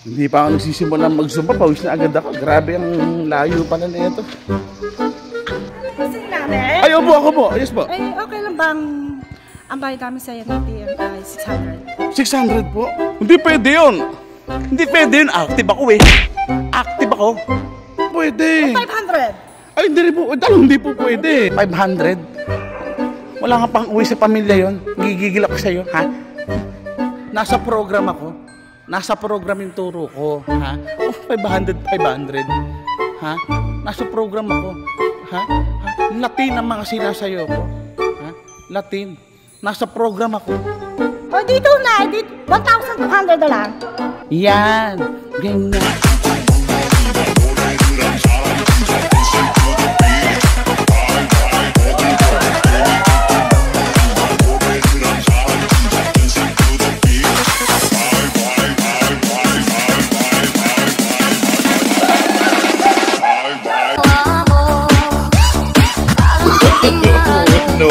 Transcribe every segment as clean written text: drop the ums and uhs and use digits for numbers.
Hindi pa ako nagsisimula mag-zumba, pawis na agad ako. Grabe ang layo pala na ito. Ay, opo, ako po. Yes po. Ay, okay lang bang ang bayad namin sa'yo natin ay 600? 600 po? Hindi pwede yun. Hindi pwede yun. Active ako eh. Active ako. Pwede. 500? Ay, hindi po. Hindi po pwede. 500? Wala nga pang uwi sa pamilya yun. Gigigil ako sa'yo, ha? Nasa program ako. Nasa program yung turo ko, ha? Oh, 500. Ha? Nasa program ako. Ha? Latin ang mga sinasayo ko. Ha? Latin. Nasa program ako. O, dito na. 1,200 na lang. Yan. Ganyan.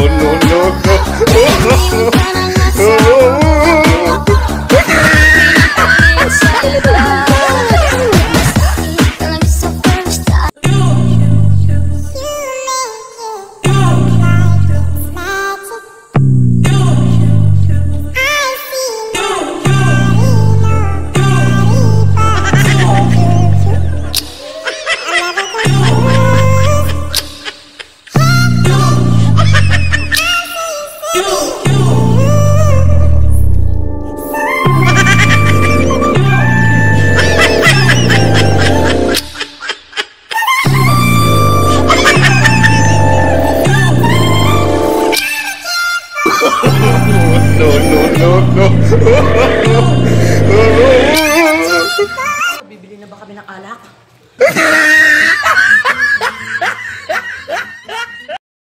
No. Bibili na ba kami ng alak?